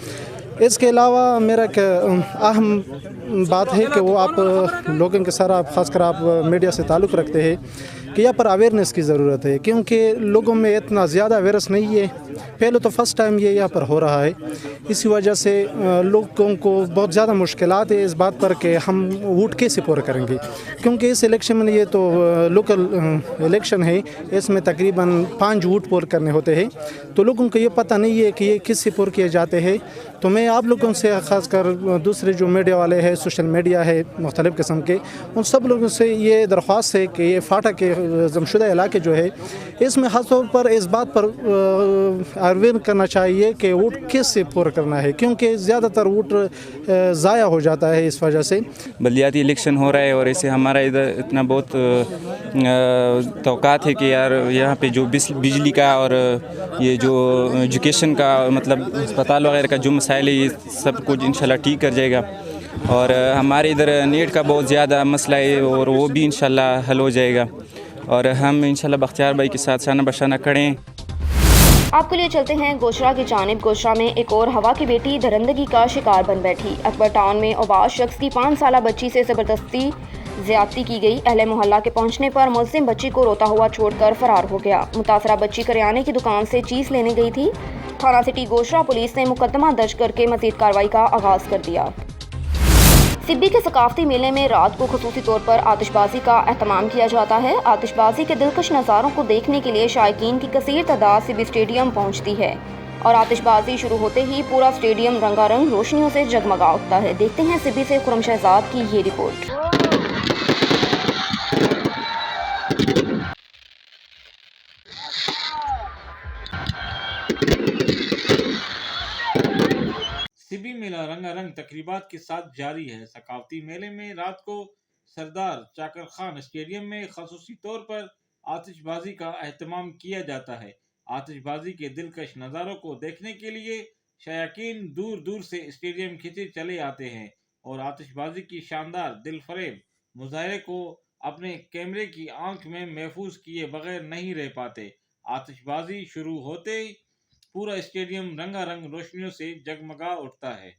इसके अलावा मेरा एक अहम बात है कि वो आप लोगों के साथ आप ख़ासकर आप मीडिया से ताल्लुक़ रखते हैं कि यहाँ पर अवेयरनेस की ज़रूरत है, क्योंकि लोगों में इतना ज़्यादा अवेयरनेस नहीं है। पहले तो फर्स्ट टाइम ये यहाँ पर हो रहा है, इसी वजह से लोगों को बहुत ज़्यादा मुश्किलात है इस बात पर कि हम वोट कैसे पूरा करेंगे, क्योंकि इस इलेक्शन में ये तो लोकल इलेक्शन है, इसमें तकरीबन 5 वोट पूरे करने होते हैं, तो लोगों को ये पता नहीं है कि ये किससे पूरे किए जाते हैं। तो मैं आप लोगों से ख़ासकर दूसरे जो मीडिया वाले हैं, सोशल मीडिया है मुख्तलिफ़ किस्म के, उन सब लोगों से ये दरख्वास्त है कि ये फाटा के जमशुदा इलाके जो है इसमें ख़ास तौर पर इस बात पर अवेयर करना चाहिए कि वोट कैसे पूरा करना है, क्योंकि ज़्यादातर वोट ज़ाया हो जाता है इस वजह से। बल्दियाती इलेक्शन हो रहा है और इससे हमारा इधर इतना बहुत तवक्कात है कि यार यहाँ पे जो बिजली का और ये जो एजुकेशन का मतलब अस्पताल वगैरह का जो मसाइल है ये सब कुछ इंशाल्लाह ठीक कर जाएगा। और हमारे इधर नेट का बहुत ज़्यादा मसला है और वो भी इंशाल्लाह हल हो जाएगा और हम इंशाल्लाह बख्तियार भाई के साथ शाना बशाना करें। आपके लिए चलते हैं गोशरा की जानिब। गोशरा में एक और हवा की बेटी दरिंदगी का शिकार बन बैठी। अकबर टाउन में औबाज शख्स की 5 साला बच्ची से ज़बरदस्ती ज़्यादती की गई। अहले मोहल्ला के पहुंचने पर मुल्ज़िम बच्ची को रोता हुआ छोड़कर फरार हो गया। मुतासरा बच्ची करियाने की दुकान से चीज़ लेने गई थी। थाना सिटी गोशरा पुलिस ने मुकदमा दर्ज करके मज़ीद कार्रवाई का आगाज़ कर दिया। सिब्बी के सकाफती मेले में रात को खुसूसी तौर पर आतिशबाजी का एहतमाम किया जाता है। आतिशबाजी के दिलकश नज़ारों को देखने के लिए शायकीन की कसीर तादाद सिब्बी स्टेडियम पहुंचती है और आतिशबाजी शुरू होते ही पूरा स्टेडियम रंगारंग रोशनियों से जगमगा उठता है। देखते हैं सिब्बी से खुरम शहजाद की ये रिपोर्ट। सिब्बी मेला रंगारंग तकरीबात के साथ जारी है। सकाफती मेले में रात को सरदार चाकर खान स्टेडियम में खसूसी तौर पर आतिशबाजी का एहतमाम किया जाता है। आतिशबाजी के दिलकश नज़ारों को देखने के लिए शायकीन दूर दूर से स्टेडियम खिंचे चले आते हैं और आतिशबाजी की शानदार दिलफरेब मुजाहरे को अपने कैमरे की आंख में महफूज किए बगैर नहीं रह पाते। आतिशबाजी शुरू होते ही पूरा स्टेडियम रंगारंग रोशनियों से जगमगा उठता है।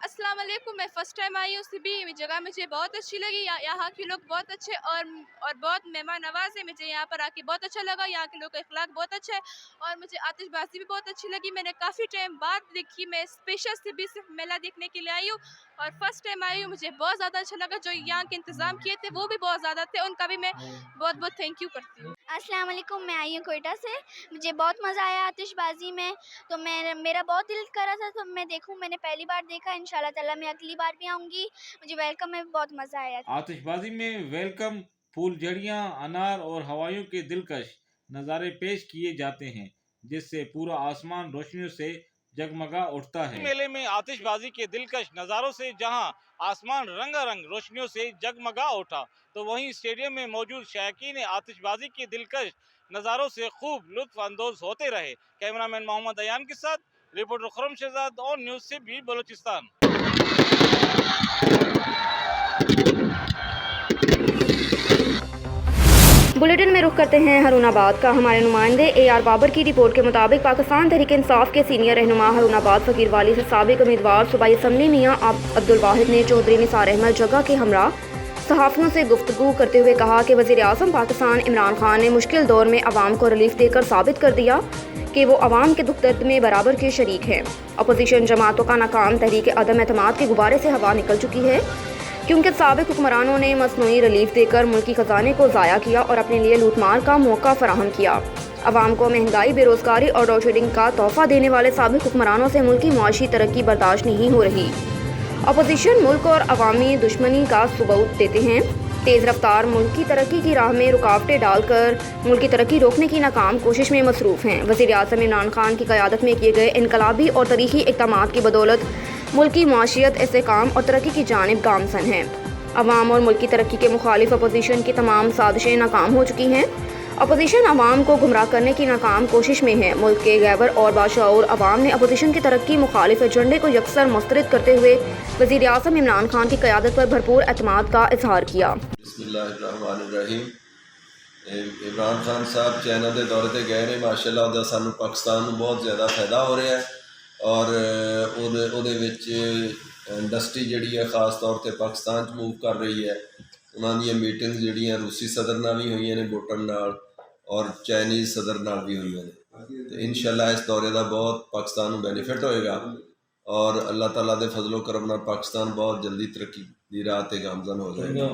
अस्सलाम वालेकुम, मैं फ़र्स्ट टाइम आई हूँ सिब्बी जगह, मुझे बहुत अच्छी लगी। यहाँ के लोग बहुत अच्छे और बहुत मेहमान नवाज है। मुझे यहाँ पर आके बहुत अच्छा लगा। यहाँ के लोग का अखलाक बहुत अच्छा है और मुझे आतिशबाजी भी बहुत अच्छी लगी। मैंने काफ़ी टाइम बाद देखी। मैं स्पेशल सिब्बी से मेला देखने के लिए आई हूँ और फर्स्ट टाइम आई हूँ। मुझे बहुत ज़्यादा अच्छा लगा। जो यहाँ के इंतज़ाम किए थे वो भी बहुत ज़्यादा थे, उनका भी मैं बहुत बहुत थैंक यू करती हूँ। अस्सलाम वालेकुम, मैं आई हूँ कोयटा से। मुझे बहुत मज़ा आया आतिशबाजी में, तो मेरा बहुत दिल कर रहा था तो मैं देखूँ। मैंने पहली बार देखा, इंशाल्लाह ताला मैं अगली बार भी आऊँगी। मुझे वेलकम में बहुत मज़ा आया। आतिशबाजी में वेलकम, फूलझड़ियाँ, अनार और हवाइयों के दिलकश नज़ारे पेश किए जाते हैं जिससे पूरा आसमान रोशनियों से जगमगा उठता है। मेले में आतिशबाजी के दिलकश नज़ारों से जहां आसमान रंगारंग रोशनियों से जगमगा उठा, तो वहीं स्टेडियम में मौजूद शायकीन आतिशबाजी के दिलकश नज़ारों से खूब लुत्फ अंदोज होते रहे। कैमरामैन मोहम्मद अयान के साथ रिपोर्टर खुरम शहजाद और न्यूज़ से भी बलूचिस्तान। बुलेटिन में रुख करते हैं हरुणाबाद का। हमारे नुमाइंदे AR बाबर की रिपोर्ट के मुताबिक पाकिस्तान तहरीक इंसाफ के सीनियर रहनुमा हरुणाबाद फकीर वाली से साबिक उम्मीदवार सूबाई असम्बली मियां अब्दुल वाहिद ने चौधरी निसार अहमद जगह के हमरा सहाफ़ियों से गुफ्तगू करते हुए कहा कि वज़ीर आज़म पाकिस्तान इमरान खान ने मुश्किल दौर में आवाम को रिलीफ देकर साबित कर दिया कि वो आवाम के दुख दर्द में बराबर के शरीक हैं। अपोजिशन जमातों का नाकाम तहरीक अदम एतमाद के गुब्बारे से हवा निकल चुकी है, क्योंकि साबिक हुक्मरानों ने मसनूई रिलीफ देकर मुल्की खजाने को ज़ाया किया और अपने लिए लूटमार का मौका फराहम किया। आवाम को महंगाई, बेरोज़गारी और लोड शेडिंग का तोहफ़ा देने वाले साबिक हुक्मरानों से मुल्की मुआशी तरक्की बर्दाश्त नहीं हो रही। अपोजिशन मुल्क और अवामी दुश्मनी का सबूत देते हैं। तेज़ रफ्तार मुल्क की तरक्की की राह में रुकावटें डालकर मुल्क की तरक्की रोकने की नाकाम कोशिश में मसरूफ़ हैं। वज़ीर आज़म इमरान खान की क़यादत में किए गए इनकलाबी और तारीख़ी इक़दामात की बदौलत मुल्की मुआशियत इस्तेहकाम और तरक्की की जानिब गामज़न है। अवाम और मुल्क की तरक्की के मुखालिफ अपोजिशन की तमाम साजिशें नाकाम हो चुकी हैं। अपोजिशन अवाम को गुमराह करने की नाकाम कोशिश में है। मुल्क के गैबर और बाशऊर अवाम ने अपोजिशन की तरक्की मुखालिफ एजेंडे को यकसर मुस्तरद करते हुए वज़ीर आज़म इमरान खान की क़यादत पर भरपूर एतमाद का इजहार किया। बिस्मिल्लाहिर्रहमानिर्रहीम। इमरान खान साहब चाइना के दौरे पर गए ने, माशाअल्लाह ਉਹਦਾ ਸਾਨੂੰ ਪਾਕਿਸਤਾਨ ਨੂੰ ਬਹੁਤ ਜ਼ਿਆਦਾ ਫਾਇਦਾ ਹੋ ਰਿਹਾ ਹੈ ਔਰ ਉਹਦੇ ਵਿੱਚ ਇੰਡਸਟਰੀ ਜਿਹੜੀ ਹੈ ਖਾਸ ਤੌਰ 'ਤੇ ਪਾਕਿਸਤਾਨ 'ਚ ਮੂਵ ਕਰ ਰਹੀ ਹੈ। ਉਹਨਾਂ ਦੀਆਂ ਮੀਟਿੰਗਸ ਜਿਹੜੀਆਂ ਰੂਸੀ ਸਦਰ ਨਾਲ ਵੀ ਹੋਈਆਂ ਨੇ, ਬੁਟਨ ਨਾਲ, ਔਰ ਚਾਈਨੀਜ਼ ਸਦਰ ਨਾਲ ਵੀ ਹੋਈਆਂ ਨੇ। ਤੇ ਇਨਸ਼ਾਅੱਲਾ ਇਸ ਦੌਰੇ ਦਾ ਬਹੁਤ ਪਾਕਿਸਤਾਨ ਨੂੰ ਬੈਨੀਫਿਟ ਹੋਏਗਾ ਔਰ ਅੱਲਾਹ ਤਾਲਾ ਦੇ ਫਜ਼ਲ ਕਰਮ ਨਾਲ ਪਾਕਿस्तान बहुत जल्दी तरक्की की राह पे गामज़न हो जाएगा।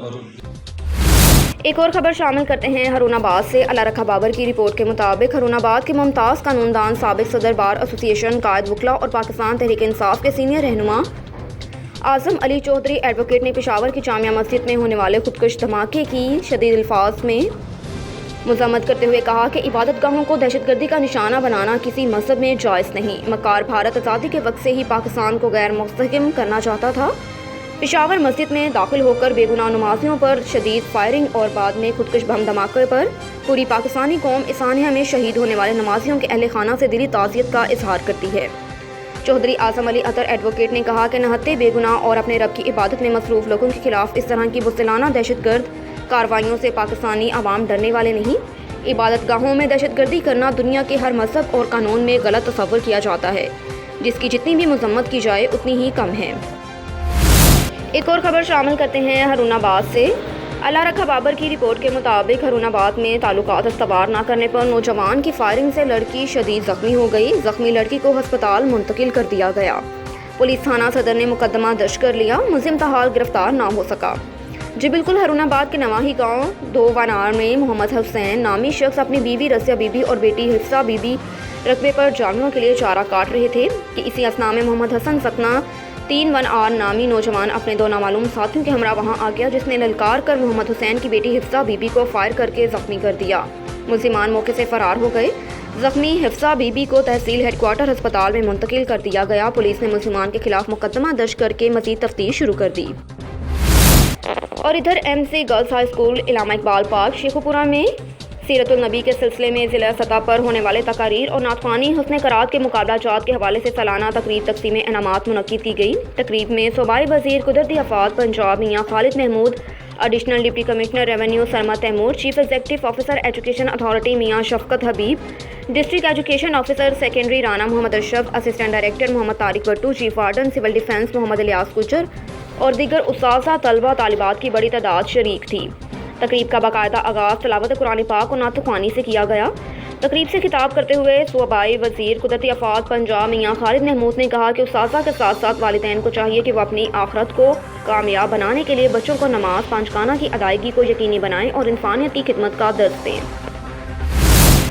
एक और खबर शामिल करते हैं हरुणाबाद से। अल्लाह रखा बाबर की रिपोर्ट के मुताबिक हरुणाबाद के मुमताज़ कानूनदान साबिक सदर बार एसोसिएशन कायद वकला और पाकिस्तान तहरीक इंसाफ के सीनियर रहनुमा आज़म अली चौधरी एडवोकेट ने पेशावर की जामिया मस्जिद में होने वाले खुदकुश धमाके की शदीद अल्फाज में मज़म्मत करते हुए कहा कि इबादतगाहों को दहशतगर्दी का निशाना बनाना किसी मज़हब में जायज़ नहीं। मक्कार भारत आज़ादी के वक्त से ही पाकिस्तान को गैर मुस्तहकम करना चाहता था। पेशावर मस्जिद में दाखिल होकर बेगुनाह नमाजियों पर शदीद फायरिंग और बाद में खुदकुश बम धमाके पर पूरी पाकिस्तानी कौम इस सानिया में शहीद होने वाले नमाजियों के अहले खाना से दिली ताज़ियत का इजहार करती है। चौधरी आज़म अली अतर एडवोकेट ने कहा कि नहत्ते बेगुनाह और अपने रब की इबादत में मसरूफ़ लोगों के खिलाफ इस तरह की बुज़दिलाना दहशतगर्द कार्रवाइयों से पाकिस्तानी अवाम डरने वाले नहीं। इबादत गाहों में दहशतगर्दी करना दुनिया के हर मज़हब और कानून में गलत तस्वुर किया जाता है, जिसकी जितनी भी मजम्मत की जाए उतनी ही कम है। एक और खबर शामिल करते हैं हरुणाबाद से। अल्लाह रखा बाबर की रिपोर्ट के मुताबिक हरुणाबाद में ताल्लुकात इस्तवार न करने पर नौजवान की फायरिंग से लड़की शदीद ज़ख्मी हो गई। ज़ख्मी लड़की को हस्पताल मुंतकिल कर दिया गया। पुलिस थाना सदर ने मुकदमा दर्ज कर लिया। मुलजिम ताहाल गिरफ्तार ना हो सका। जी बिल्कुल, हरुणाबाद के नवाही गांव दो वनार में मोहम्मद हुसैन नामी शख्स अपनी बीवी रसिया बीबी और बेटी हिफ्सा बीबी रकबे पर जानवरों के लिए चारा काट रहे थे कि इसी असना में मोहम्मद हसन सकना 3 वनार नामी नौजवान अपने 2 नामालूम साथियों के हमरा वहां आ गया, जिसने ललकार कर मोहम्मद हुसैन की बेटी हिफ्सा बीबी को फायर करके जख्मी कर दिया। मुलजिमान मौके से फरार हो गए। जख्मी हिफ्सा बीबी को तहसील हेडक्वार्टर अस्पताल में मुंतकिल कर दिया गया। पुलिस ने मुलजिमान के खिलाफ मुकदमा दर्ज करके मजीद तफ्तीश शुरू कर दी। और इधर MC girls high school Allama Iqbal park Sheikhupura में सीरतुल नबी के सिलसिले में ज़िला सतह पर होने वाले तकारीर और नातवानी हुस्न करात के मुकाबला जात के हवाले से सालाना तकरीब तकसीम इनामात मुनक्किद की गई। तकरीब में सूबाई वज़ीर कुदरती आफात Punjab Mian Khalid Mahmood, additional deputy commissioner revenue Sarma Taimur, chief executive officer education authority Mian Shafqat Habib, district education officer secondary Rana Mohammad Ashraf, assistant director Mohammad Tariq Bhattu, chief warden civil defence Mohammad Ilyas Gujjar और दीगर उस्ताज़ा तलबा तालिबात की बड़ी तादाद शरीक थी। तकरीब का बाकायदा आगाज़ तिलावत कुरान पाक और नातुखानी से किया गया। तकरीब से खिताब करते हुए सूबाई वज़ीर कुदरती आफात पंजाब मियाँ खालिद महमूद ने कहा कि उस्ताज़ा के साथ साथ वालिदैन को चाहिए कि वह अपनी आखरत को कामयाब बनाने के लिए बच्चों को नमाज पांचखाना की अदायगी को यकीनी बनाएं और इंसानियत की खिदमत का दर्स दें।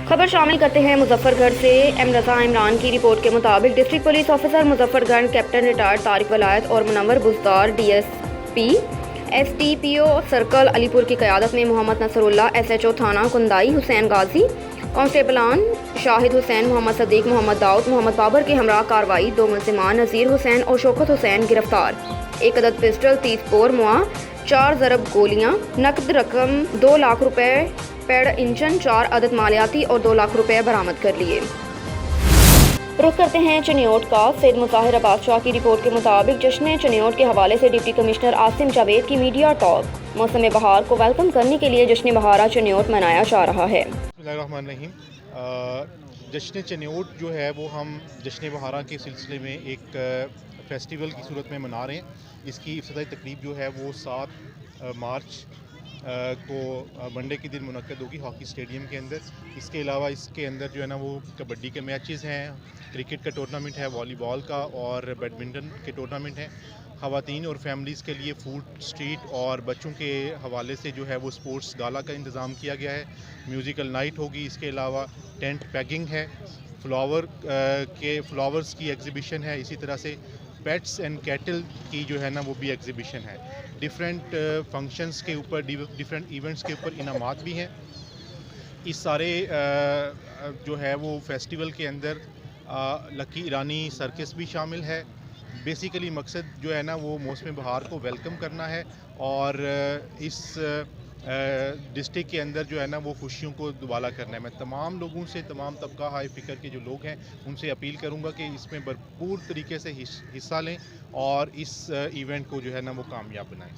खबर शामिल करते हैं मुजफ्फरगढ़ से। एम रज़ा इमरान की रिपोर्ट के मुताबिक district police officer Muzaffargarh captain retired Tariq Wilayat और Munawar Buzdar DSP STPO circle Alipur की क़यादत में मोहम्मद नसरुल्लाह SHO थाना कुंदाई, हुसैन गाजी कांस्टेबलान शाहिद हुसैन, मोहम्मद सदीक, मोहम्मद दाऊद, मोहम्मद बाबर के हमरा कार्रवाई। 2 मुलजिमान नज़ीर हुसैन और शौकत हुसैन गिरफ्तार। 1 अदद पिस्टल, 30 बोर मुआ, 4 ज़रब गोलियाँ, नकद रकम 2 लाख रुपए, पेड़ इंजन, 4 अदद मालियाती और 2 लाख रुपए बरामद कर लिए। रुख करते हैं चनियोट का। सैयद मुताहिर अब्बास शाह की रिपोर्ट के मुताबिक जश्न चनियोट के हवाले से डिप्टी कमिश्नर आसिम जावेद की मीडिया टॉक। मौसम बहार को वेलकम करने के लिए जश्न बहारा चनियोट मनाया जा रहा है। जश्न चनियोट जो है वो हम जश्न बहारा के सिलसिले में एक फेस्टिवल की सूरत में मना रहे हैं। इसकी इफ्तिताई तकरीब जो है वो 7 मार्च को मंडे के दिन मुनक्कद होगी हॉकी स्टेडियम के अंदर। इसके अलावा इसके अंदर जो है ना वो कबड्डी के मैचेस हैं, क्रिकेट का टूर्नामेंट है, वॉलीबॉल का और बैडमिंटन के टूर्नामेंट हैं। ख़वातीन और फैमिलीज़ के लिए फूड स्ट्रीट और बच्चों के हवाले से जो है वो स्पोर्ट्स गाला का इंतज़ाम किया गया है। म्यूज़िकल नाइट होगी। इसके अलावा टेंट पैकिंग है, फ्लावर्स की एग्ज़िबिशन है। इसी तरह से पेट्स एंड कैटल की जो है ना वो भी एग्ज़िबिशन है। डिफरेंट फंक्शंस के ऊपर, डिफरेंट इवेंट्स के ऊपर इनामात भी हैं। इस सारे जो है वो फेस्टिवल के अंदर लकी ईरानी सर्कस भी शामिल है। बेसिकली मकसद जो है ना वो मौसम बहार को वेलकम करना है और इस डिस्ट्रिक्ट के अंदर जो है ना वो खुशियों को दुबाला करना है। मैं तमाम लोगों से, तमाम तबका हाई फ़िक्र के जो लोग हैं उनसे अपील करूंगा कि इसमें भरपूर तरीके से हिस्सा लें और इस इवेंट को जो है ना वो कामयाब बनाएं।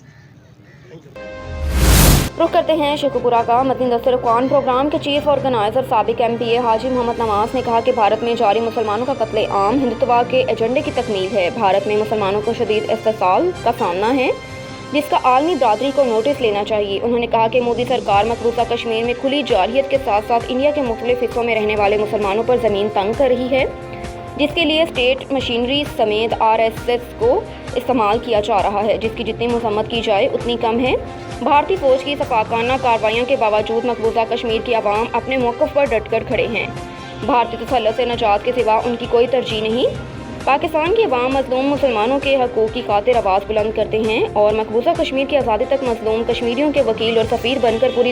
रुख करते हैं शेखुपुरा का। मदनी दस्तरखान प्रोग्राम के चीफ ऑर्गेनाइजर साबिक MPA हाजी मोहम्मद नवाज ने कहा कि भारत में जारी मुसलमानों का कत्ले आम हिंदुत्व के एजेंडे की तकमील है। भारत में मुसलमानों को शदीद इस्तेसाल का सामना है जिसका आलमी बरादरी को नोटिस लेना चाहिए। उन्होंने कहा कि मोदी सरकार मकबूजा कश्मीर में खुली जारहियत के साथ साथ इंडिया के मुख्तलिफ हिस्सों में रहने वाले मुसलमानों पर ज़मीन तंग कर रही है, जिसके लिए स्टेट मशीनरी समेत RSS को इस्तेमाल किया जा रहा है, जिसकी जितनी मजम्मत की जाए उतनी कम है। भारतीय फ़ौज की सफाकाना कार्रवाइयों के बावजूद मकबूजा कश्मीर की आवाम अपने मौक़िफ़ पर डटकर खड़े हैं। भारतीय तसल्लुत से निजात के सिवा उनकी कोई तरजीह नहीं। पाकिस्तान के अवाम मज़लूम मुसलमानों के हकूक़ की खातिर आवाज़ बुलंद करते हैं और मकबूजा कश्मीर की आज़ादी तक मज़लूम कश्मीरियों के वकील और सफ़ीर बनकर पूरी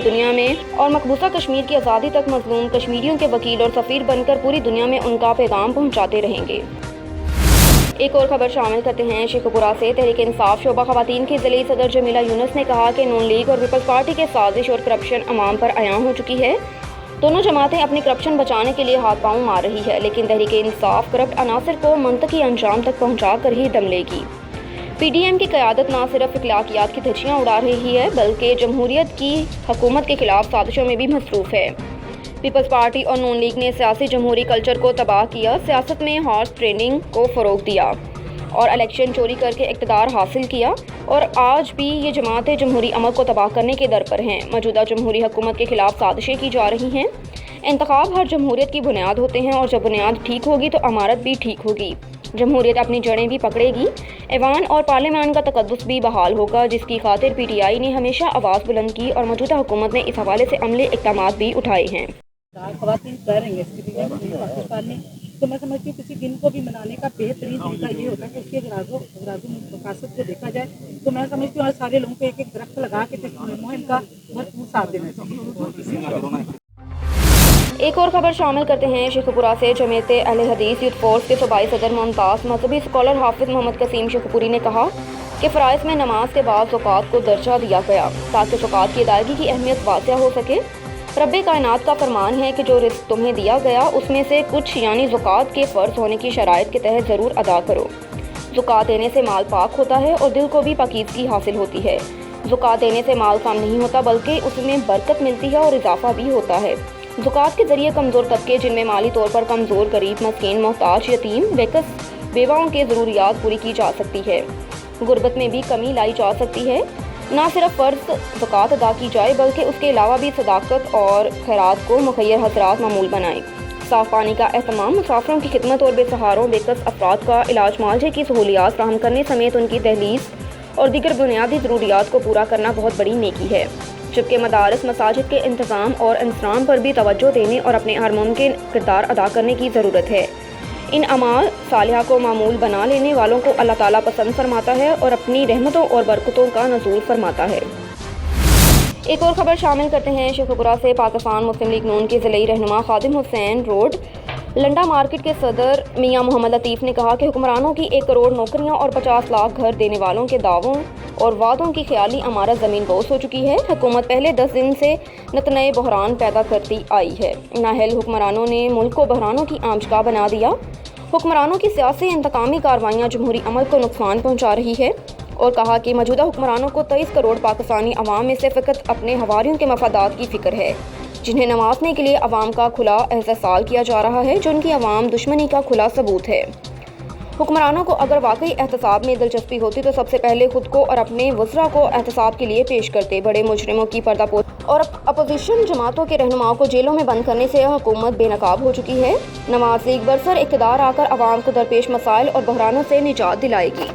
दुनिया में उनका पैगाम पहुँचाते रहेंगे। एक और खबर शामिल करते हैं शेखुपुरा से। तहरीक इंसाफ शोबा ख़वातीन की ज़िली सदर जमीला यूनुस ने कहा कि नून लीग और पीपल्स पार्टी के साजिश और करप्शन अवाम पर आया हो चुकी है। दोनों जमातें अपनी करप्शन बचाने के लिए हाथ पांव मार रही है, लेकिन तहरीक इंसाफ करप्ट अनासर को मंतकी अंजाम तक पहुंचा कर ही दम लेगी। PDM की क़यादत न सिर्फ इखलाकियात की धज्जियाँ उड़ा रही है बल्कि जमहूरियत की हुकूमत के खिलाफ साजिशों में भी मसरूफ़ है। पीपल्स पार्टी और नून लीग ने सियासी जमहूरी कल्चर को तबाह किया, सियासत में हॉर्स ट्रेडिंग को फ़रोग़ दिया और इलेक्शन चोरी करके इक़्तिदार हासिल किया और आज भी ये जमातें जमहूरी अमल को तबाह करने के दर पर हैं। मौजूदा जमहूरी हुकूमत के खिलाफ साजिशें की जा रही हैं। इंतखाब हर जमहूरियत की बुनियाद होते हैं और जब बुनियाद ठीक होगी तो इमारत भी ठीक होगी। जमहूरियत अपनी जड़ें भी पकड़ेगी, ऐवान और पार्लियामान का तकद्दुस भी बहाल होगा, जिसकी खातिर PTI ने हमेशा आवाज़ बुलंद की और मौजूदा हुकूमत ने इस हवाले से अमली इक़दामात भी उठाए हैं। ख़वातीन कर रही हैं पाकिस्तान में, तो मैं समझती हूँ किसी दिन को भी मनाने का बेहतरीन तरीका ये होता है कि उसके अगराज़ो मकासद को देखा जाए। तो मैं समझती हूँ आज सारे लोगों को एक एक दरख्त लगा के मुहिम का भरपूर साथ देना चाहिए। एक और खबर शामिल करते हैं शेखुपुरा से। जमीयत अहले हदीस यूथ फोर्स के सूबाई सदर मुमताज़ मजहबी स्कॉलर हाफिज़ मोहम्मद कसीम शेखुपुरी ने कहा कि फ़राइज़ में नमाज के बाद ज़कात को दर्जा दिया गया ताकि ज़कात की अदायगी की अहमियत वाज़िह हो सके। रब्बे कायनात का फरमान है कि जो रिज़्क़ तुम्हें दिया गया उसमें से कुछ यानी ज़कात के फ़र्ज़ होने की शराइत के तहत ज़रूर अदा करो। ज़कात देने से माल पाक होता है और दिल को भी पाकीज़गी हासिल होती है। ज़कात देने से माल कम नहीं होता बल्कि उसमें बरकत मिलती है और इजाफ़ा भी होता है। ज़कात के ज़रिए कमज़ोर तबके जिनमें माली तौर पर कमज़ोर, गरीब, मस्कीन, मोहताज, यतीम, बेकस, बेवाओं के ज़रूरियात पूरी की जा सकती है। गुर्बत में भी कमी लाई जा सकती है। ना सिर्फ फ़र्ज़ ज़कात अदा की जाए बल्कि उसके अलावा भी सदाकत और खैरात को मुखय्यर हज़रात मामूल बनाएं। साफ़ पानी का एहतमाम, मुसाफिरों की खिदमत और बेसहारों बेकस अफराद का इलाज मुआवजे की सहूलियात फराहम करने समेत उनकी दहलीज़ और दीगर बुनियादी ज़रूरियात को पूरा करना बहुत बड़ी नेकी है। जबकि मदारस, मसाजिद के इंतज़ाम और इंसराम पर भी तवज्जो देने और अपने हर मुमकिन किरदार अदा करने की ज़रूरत है। इन अमाल सालिहा को मामूल बना लेने वालों को अल्लाह ताला पसंद फरमाता है और अपनी रहमतों और बरकतों का नज़ूल फरमाता है। एक और खबर शामिल करते हैं शेखुपुरा से। पाकिस्तान मुस्लिम लीग नून के ज़िले रहनुमा खादिम हुसैन रोड लंडा मार्केट के सदर मियां मोहम्मद लतीफ़ ने कहा कि हुक्मरानों की 1 करोड़ नौकरियां और 50 लाख घर देने वालों के दावों और वादों की ख्याली अमारत ज़मीन बोस हो चुकी है। हुकूमत पहले 10 दिन से नित नए बहरान पैदा करती आई है। नाहल हुक्मरानों ने मुल्क को बहरानों की आमचगा बना दिया हुक्मरानों की सियासी इंतकामी कार्रवाइयाँ जमहूरी अमल को नुकसान पहुँचा रही है और कहा कि मौजूदा हुक्मरानों को 23 करोड़ पाकिस्तानी अवाम में से फ़कत अपने हवारियों के मफादात की फ़िक्र है, जिन्हें नवाजने के लिए अवाम का खुला एहसास किया जा रहा है, जो उनकी अवाम दुश्मनी का खुला सबूत है। हुक्मरानों को अगर वाकई एहतसाब में दिलचस्पी होती तो सबसे पहले खुद को और अपने वज़रा को एहतसाब के लिए पेश करते। बड़े मुजरिमों की पर्दापोश और अपोजिशन जमातों के रहनुमाओं को जेलों में बंद करने से हुकूमत बेनकाब हो चुकी है। नवाज लीग बरसर इक़्तिदार आकर अवाम को दरपेश मसाइल और बहरानों से निजात दिलाएगी।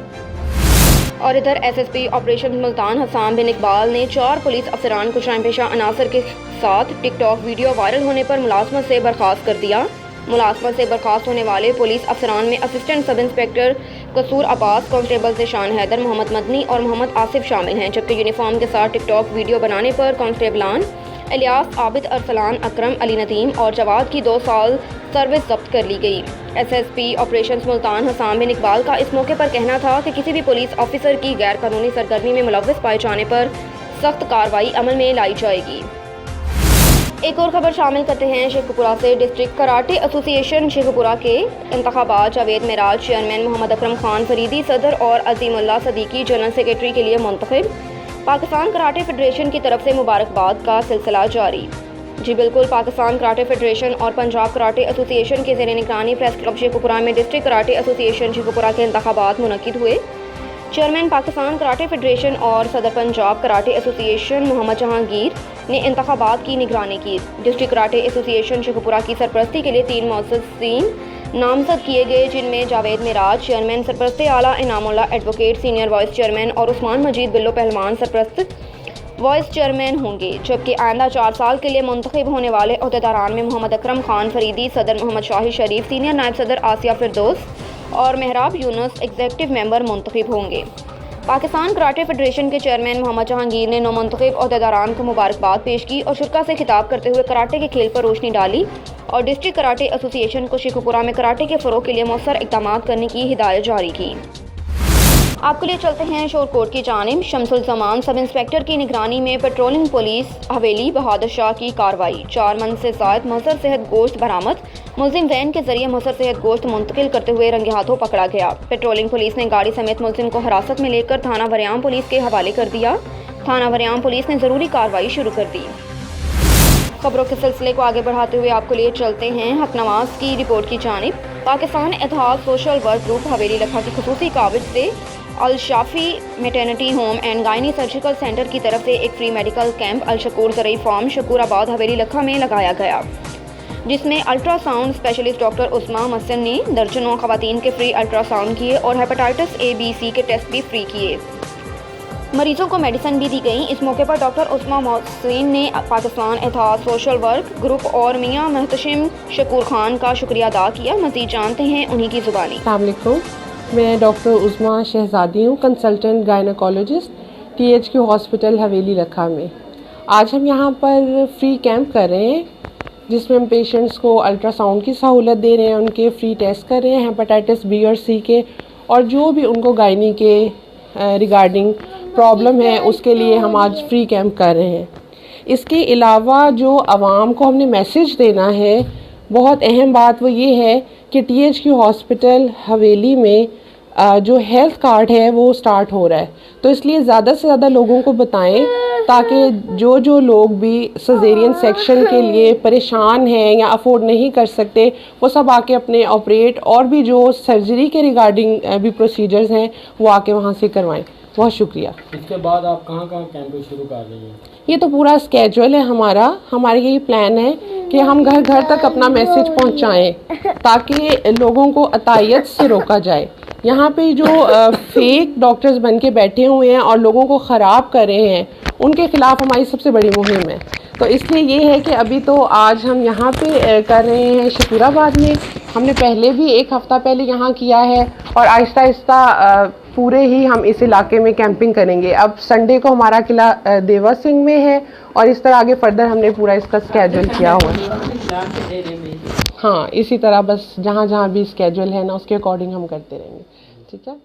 और इधर SSP ऑपरेशन मुल्तान हसान बिन इकबाल ने 4 पुलिस अफसरान को जराइम पेशा अनासर के साथ टिकटॉक वीडियो वायरल होने पर मुलाजमत से बर्खास्त कर दिया। मुलाजमत से बर्खास्त होने वाले पुलिस अफसरान में असिस्टेंट सब इंस्पेक्टर कसूर अब्बास, कांस्टेबल ज़ेशान हैदर, मोहम्मद मदनी और मोहम्मद आसिफ शामिल हैं, जबकि यूनिफॉर्म के साथ टिकटॉक वीडियो बनाने पर कांस्टेबलान इलियास, आबिद, अरसलान, अकरम, अली नदीम और जवाद की 2 साल सर्विस जब्त कर ली गई। SSP ऑपरेशन मुल्तान हसान बिन इकबाल का इस मौके पर कहना था कि किसी भी पुलिस ऑफिसर की गैर कानूनी सरगर्मी में मुलव्वस पाए जाने पर सख्त कार्रवाई अमल में लाई जाएगी। एक और खबर शामिल करते हैं शेखपुरा से। डिस्ट्रिक्ट कराटे एसोसिएशन शेखपुरा के इंतखाबात जावेद मेराज चेयरमैन, मोहम्मद अकरम खान फरीदी सदर और अजीमुल्लाह सदीकी जनरल सेक्रेटरी के लिए मुंतखब। पाकिस्तान कराटे फेडरेशन की तरफ से मुबारकबाद का सिलसिला जारी। जी बिल्कुल, पाकिस्तान कराटे फेडरेशन और पंजाब कराटे एसोसिएशन के ज़ेर निगरानी प्रेस क्लब शेखपुरा में डिस्ट्रिक्ट कराटे एसोसिएशन शेखपुरा के इंतखाबात मुनक्किद हुए। चेयरमैन पाकिस्तान कराटे फेडरेशन और सदर पंजाब कराटे एसोसिएशन मोहम्मद जहांगीर ने इंतखाबात की निगरानी की। डिस्ट्रिक्ट कराटे एसोसिएशन शेखपुरा की सरपरस्ती के लिए 3 मुअज़्ज़िज़ीन नामज़द किए गए, जिनमें जावेद मेराज चेयरमैन, सरपरस्त आला Inamullah advocate senior vice chairman और उस्मान मजीद बिल्लो पहलवान सरपरस्त वाइस चेयरमैन होंगे। जबकि आइंदा 4 साल के लिए मुंतखब होने वाले अहदेदारान में मोहम्मद अकरम खान फरीदी सदर, मोहम्मद शाहिद शरीफ सीनियर नायब सदर, आसिया फिरदौस और मेहराब यूनुस एग्जीक्यूटिव मेंबर मुंतखब होंगे। पाकिस्तान कराटे फेडरेशन के चेयरमैन मोहम्मद जहांगीर ने नौमुंतखब अहदेदारान को मुबारकबाद पेश की और शुरा से खिताब करते हुए कराटे के खेल पर रोशनी डाली और डिस्ट्रिक्ट कराटे एसोसिएशन को शेखपुरा में कराटे के फ़रोग़ के लिए मौसर इक़दाम करने की हिदायत जारी की। आपके लिए चलते हैं शोरकोट की जानिब। शमसुल ज़मान सब इंस्पेक्टर की निगरानी में पेट्रोलिंग पुलिस हवेली बहादुर शाह की कार्रवाई। 4 मन से ज़ायद मज़र सेहत गोश्त बरामद। मुलजिम वैन के जरिए मज़र सेहत गोश्त मुंतकिल करते हुए रंगे हाथों पकड़ा गया। पेट्रोलिंग पुलिस ने गाड़ी समेत मुलजिम को हिरासत में लेकर थाना वरियाम पुलिस के हवाले कर दिया। थाना वरियाम पुलिस ने ज़रूरी कार्रवाई शुरू कर दी। खबरों के सिलसिले को आगे बढ़ाते हुए आपके लिए चलते हैं हकनवाज की रिपोर्ट की जानिब। Pakistan Ittehad social work group Haveli Lakha की खुसूसी काविज से Al Shafi maternity home and gynae surgical centre की तरफ से एक free medical camp Al Shakoor ज़रई फार्म शकूराबाद हवेली लखा में लगाया गया, जिसमें ultrasound specialist doctor Usma Masan ने दर्जनों खवातीन के फ्री अल्ट्रासाउंड किए और हेपेटाइटिस A, B, C के टेस्ट भी फ्री किए। मरीजों को मेडिसिन भी दी गई। इस मौके पर डॉक्टर उस्मा मोहसिन ने Pakistan Ittehad social work group और मियां महतशिम शकूर खान का शुक्रिया अदा किया। मज़ीद जानते हैं उन्हीं की ज़ुबानी। अस्सलाम वालेकुम, मैं डॉक्टर उस्मा शहजादी हूँ, कंसल्टेंट गायनोकोलॉजिस्ट THQ हॉस्पिटल हवेली लखा में। आज हम यहाँ पर फ्री कैंप कर रहे हैं, जिसमें हम पेशेंट्स को अल्ट्रासाउंड की सहूलत दे रहे हैं, उनके फ्री टेस्ट कर रहे हैं हेपेटाइटिस B और C के, और जो भी उनको गायनी के रिगार्डिंग प्रॉब्लम है उसके लिए हम आज फ्री कैंप कर रहे हैं। इसके अलावा जो आवाम को हमने मैसेज देना है, बहुत अहम बात वो ये है कि THQ हॉस्पिटल हवेली में जो हेल्थ कार्ड है वो स्टार्ट हो रहा है, तो इसलिए ज़्यादा से ज़्यादा लोगों को बताएं ताकि जो लोग भी सजेरियन सेक्शन के लिए परेशान हैं या अफोर्ड नहीं कर सकते, वो सब आके अपने ऑपरेट और भी जो सर्जरी के रिगार्डिंग भी प्रोसीजर्स हैं वो आके वहाँ से करवाएं। बहुत शुक्रिया। इसके बाद आप कहाँ कैंप शुरू कर रही हैं? ये तो पूरा स्केड्यूल है हमारा यही प्लान है कि हम घर घर तक अपना मैसेज पहुँचाएँ ताकि लोगों को अतायत से रोका जाए। यहाँ पे जो फेक डॉक्टर्स बन के बैठे हुए हैं और लोगों को ख़राब कर रहे हैं, उनके ख़िलाफ़ हमारी सबसे बड़ी मुहिम है। तो इसलिए ये है कि अभी तो आज हम यहाँ पे कर रहे हैं शकूराबाद में, हमने पहले भी 1 हफ़्ता पहले यहाँ किया है और आहिस्ता आहिस्ता पूरे ही हम इस इलाके में कैंपिंग करेंगे। अब संडे को हमारा किला देवा सिंह में है और इस तरह आगे फर्दर हमने पूरा इसका स्केड्यूल किया हुआ है। हाँ, इसी तरह बस जहाँ भी स्केड्यूल है ना उसके अकॉर्डिंग हम करते रहेंगे। ठीक है।